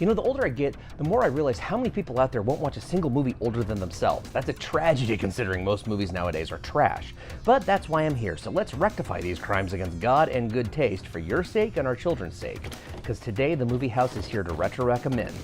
You know, the older I get, the more I realize how many people out there won't watch a single movie older than themselves. That's a tragedy considering most movies nowadays are trash. But that's why I'm here, so let's rectify these crimes against God and good taste for your sake and our children's sake. Because today, the Movie Howze is here to retro-recommend.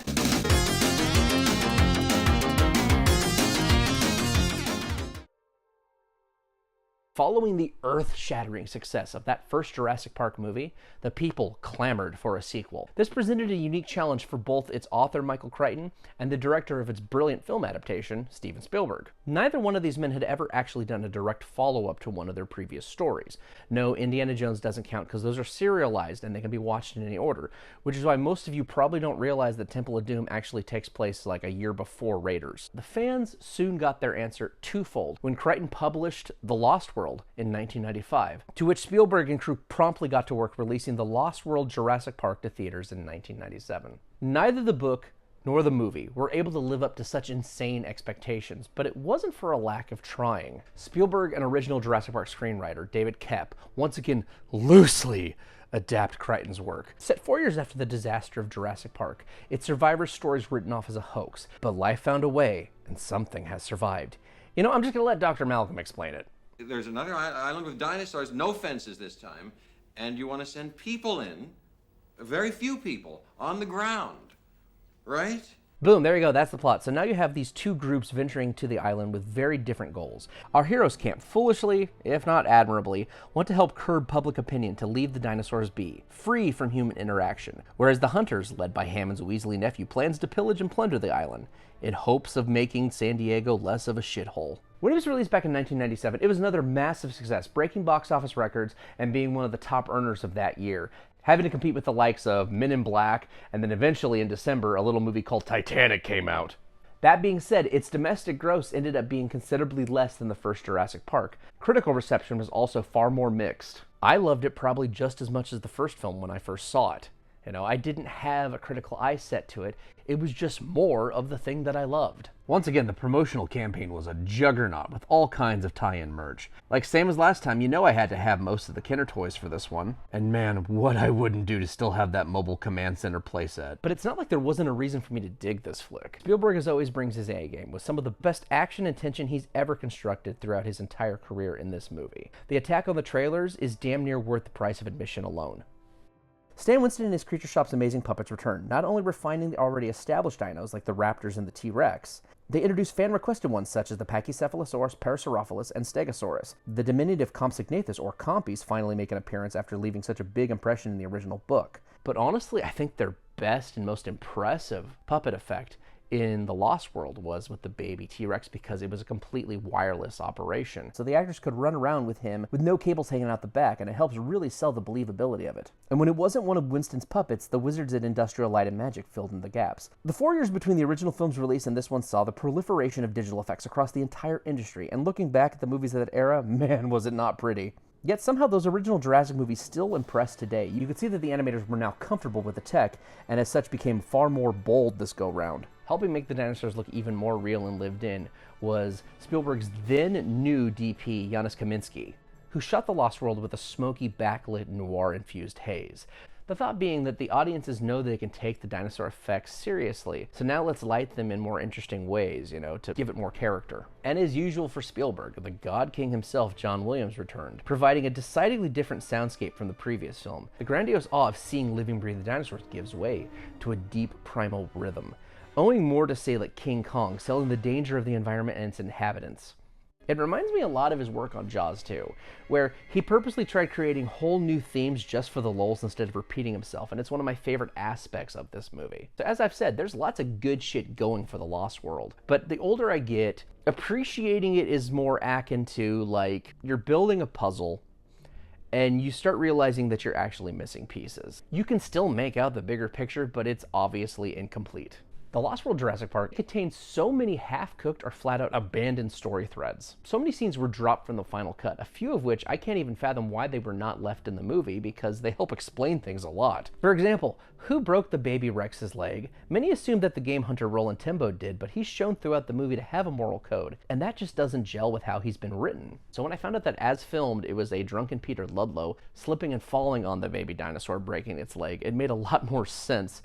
Following the earth-shattering success of that first Jurassic Park movie, the people clamored for a sequel. This presented a unique challenge for both its author, Michael Crichton, and the director of its brilliant film adaptation, Steven Spielberg. Neither one of these men had ever actually done a direct follow-up to one of their previous stories. No, Indiana Jones doesn't count because those are serialized and they can be watched in any order, which is why most of you probably don't realize that Temple of Doom actually takes place like a year before Raiders. The fans soon got their answer twofold when Crichton published The Lost World in 1995, to which Spielberg and crew promptly got to work releasing The Lost World Jurassic Park to theaters in 1997. Neither the book nor the movie were able to live up to such insane expectations, but it wasn't for a lack of trying. Spielberg and original Jurassic Park screenwriter David Koepp once again loosely adapt Crichton's work. Set 4 years after the disaster of Jurassic Park, its survivors' stories written off as a hoax, but life found a way, and something has survived. You know, I'm just gonna let Dr. Malcolm explain it. There's another island with dinosaurs, no fences this time, and you want to send people in, very few people, on the ground, right? Boom, there you go, that's the plot. So now you have these two groups venturing to the island with very different goals. Our heroes camp foolishly, if not admirably, want to help curb public opinion to leave the dinosaurs be, free from human interaction, whereas the hunters, led by Hammond's Weasley nephew, plans to pillage and plunder the island, in hopes of making San Diego less of a shithole. When it was released back in 1997, it was another massive success, breaking box office records and being one of the top earners of that year, having to compete with the likes of Men in Black, and then eventually in December, a little movie called Titanic came out. That being said, its domestic gross ended up being considerably less than the first Jurassic Park. Critical reception was also far more mixed. I loved it probably just as much as the first film when I first saw it. You know, I didn't have a critical eye set to it. It was just more of the thing that I loved. Once again, the promotional campaign was a juggernaut with all kinds of tie-in merch. Like same as last time, you know I had to have most of the Kenner toys for this one. And man, what I wouldn't do to still have that mobile command center playset. But it's not like there wasn't a reason for me to dig this flick. Spielberg as always brings his A game with some of the best action and tension he's ever constructed throughout his entire career in this movie. The attack on the trailers is damn near worth the price of admission alone. Stan Winston and his Creature Shop's amazing puppets return, not only refining the already established dinos like the Raptors and the T-Rex, they introduce fan-requested ones such as the Pachycephalosaurus, Parasaurolophus, and Stegosaurus. The diminutive Compsognathus, or Compies, finally make an appearance after leaving such a big impression in the original book. But honestly, I think their best and most impressive puppet effect in The Lost World was with the baby T-Rex because it was a completely wireless operation. So the actors could run around with him with no cables hanging out the back, and it helps really sell the believability of it. And when it wasn't one of Winston's puppets, the wizards at Industrial Light and Magic filled in the gaps. The 4 years between the original film's release and this one saw the proliferation of digital effects across the entire industry, and looking back at the movies of that era, man, was it not pretty. Yet somehow those original Jurassic movies still impress today. You could see that the animators were now comfortable with the tech, and as such became far more bold this go-round. Helping make the dinosaurs look even more real and lived in was Spielberg's then new DP, Janusz Kaminski, who shot The Lost World with a smoky, backlit, noir-infused haze. The thought being that the audiences know they can take the dinosaur effects seriously, so now let's light them in more interesting ways, you know, to give it more character. And as usual for Spielberg, the God King himself, John Williams, returned, providing a decidedly different soundscape from the previous film. The grandiose awe of seeing living, breathing dinosaurs gives way to a deep, primal rhythm, owing more to say like King Kong, selling the danger of the environment and its inhabitants. It reminds me a lot of his work on Jaws too, where he purposely tried creating whole new themes just for the lulz instead of repeating himself, and it's one of my favorite aspects of this movie. So as I've said, there's lots of good shit going for The Lost World, but the older I get, appreciating it is more akin to like you're building a puzzle and you start realizing that you're actually missing pieces. You can still make out the bigger picture, but it's obviously incomplete. The Lost World Jurassic Park contains so many half-cooked or flat-out abandoned story threads. So many scenes were dropped from the final cut, a few of which I can't even fathom why they were not left in the movie because they help explain things a lot. For example, who broke the baby Rex's leg? Many assume that the game hunter Roland Tembo did, but he's shown throughout the movie to have a moral code, and that just doesn't gel with how he's been written. So when I found out that as filmed, it was a drunken Peter Ludlow slipping and falling on the baby dinosaur breaking its leg, it made a lot more sense.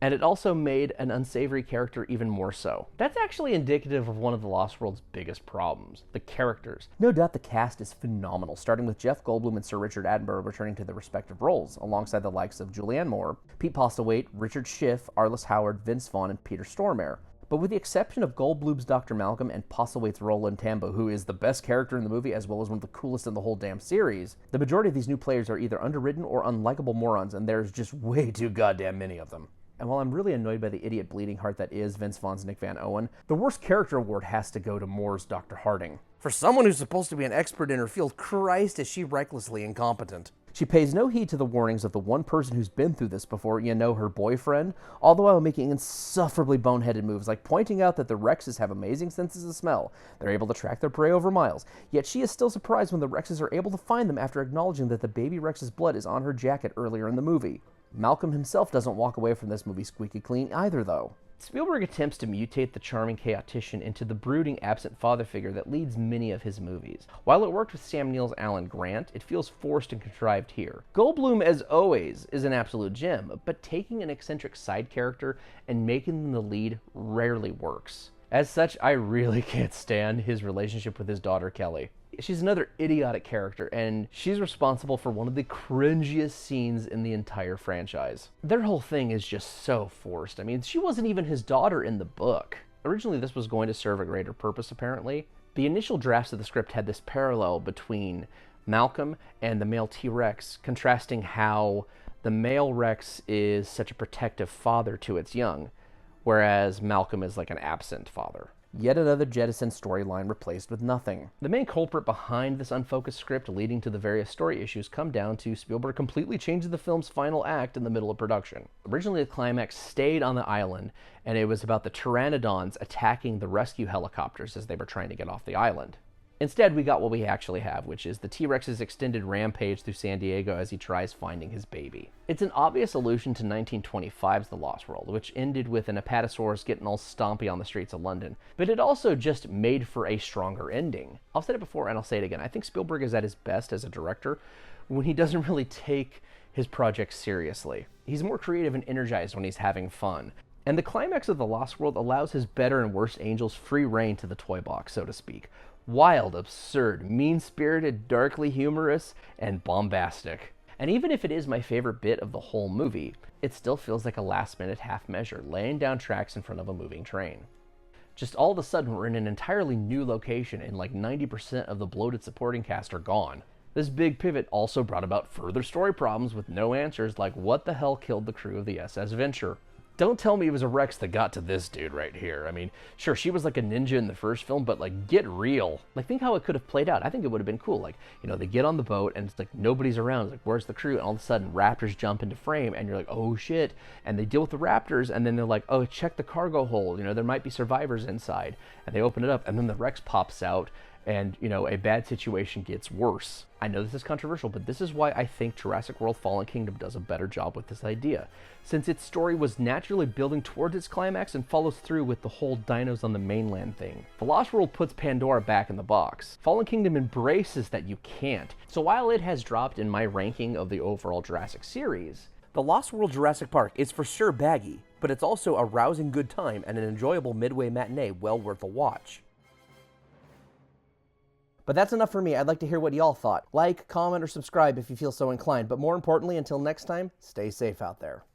And it also made an unsavory character even more so. That's actually indicative of one of The Lost World's biggest problems, the characters. No doubt the cast is phenomenal, starting with Jeff Goldblum and Sir Richard Attenborough returning to their respective roles, alongside the likes of Julianne Moore, Pete Postlethwaite, Richard Schiff, Arliss Howard, Vince Vaughn, and Peter Stormare. But with the exception of Goldblum's Dr. Malcolm and Postlethwaite's Roland Tambo, who is the best character in the movie as well as one of the coolest in the whole damn series, the majority of these new players are either underwritten or unlikable morons, and there's just way too goddamn many of them. And while I'm really annoyed by the idiot bleeding heart that is Vince Vaughn's Nick Van Owen, the worst character award has to go to Moore's Dr. Harding. For someone who's supposed to be an expert in her field, Christ, is she recklessly incompetent. She pays no heed to the warnings of the one person who's been through this before, her boyfriend, all the while making insufferably boneheaded moves like pointing out that the Rexes have amazing senses of smell. They're able to track their prey over miles, yet she is still surprised when the Rexes are able to find them after acknowledging that the baby Rex's blood is on her jacket earlier in the movie. Malcolm himself doesn't walk away from this movie squeaky clean either, though. Spielberg attempts to mutate the charming chaotician into the brooding, absent father figure that leads many of his movies. While it worked with Sam Neill's Alan Grant, it feels forced and contrived here. Goldblum, as always, is an absolute gem, but taking an eccentric side character and making them the lead rarely works. As such, I really can't stand his relationship with his daughter, Kelly. She's another idiotic character, and she's responsible for one of the cringiest scenes in the entire franchise. Their whole thing is just so forced. I mean, she wasn't even his daughter in the book. Originally, this was going to serve a greater purpose, apparently. The initial drafts of the script had this parallel between Malcolm and the male T-Rex, contrasting how the male Rex is such a protective father to its young, whereas Malcolm is like an absent father. Yet another Jettison storyline replaced with nothing. The main culprit behind this unfocused script leading to the various story issues come down to Spielberg completely changing the film's final act in the middle of production. Originally, the climax stayed on the island, and it was about the pteranodons attacking the rescue helicopters as they were trying to get off the island. Instead, we got what we actually have, which is the T-Rex's extended rampage through San Diego as he tries finding his baby. It's an obvious allusion to 1925's The Lost World, which ended with an Apatosaurus getting all stompy on the streets of London, but it also just made for a stronger ending. I've said it before and I'll say it again. I think Spielberg is at his best as a director when he doesn't really take his projects seriously. He's more creative and energized when he's having fun. And the climax of The Lost World allows his better and worst angels free rein to the toy box, so to speak. Wild, absurd, mean-spirited, darkly humorous, and bombastic. And even if it is my favorite bit of the whole movie, it still feels like a last-minute half measure, laying down tracks in front of a moving train. Just all of a sudden, we're in an entirely new location, and like 90% of the bloated supporting cast are gone. This big pivot also brought about further story problems with no answers, like what the hell killed the crew of the SS Venture? Don't tell me it was a Rex that got to this dude right here. I mean, sure, she was like a ninja in the first film, but like, get real. Like, think how it could have played out. I think it would have been cool. Like, they get on the boat and it's like nobody's around. It's like, where's the crew? And all of a sudden, raptors jump into frame and you're like, oh shit. And they deal with the raptors and then they're like, oh, check the cargo hold. There might be survivors inside. And they open it up and then the Rex pops out and, a bad situation gets worse. I know this is controversial, but this is why I think Jurassic World Fallen Kingdom does a better job with this idea, since its story was naturally building towards its climax and follows through with the whole dinos on the mainland thing. The Lost World puts Pandora back in the box. Fallen Kingdom embraces that you can't. So while it has dropped in my ranking of the overall Jurassic series, The Lost World Jurassic Park is for sure baggy, but it's also a rousing good time and an enjoyable midway matinee well worth a watch. But that's enough for me. I'd like to hear what y'all thought. Like, comment, or subscribe if you feel so inclined. But more importantly, until next time, stay safe out there.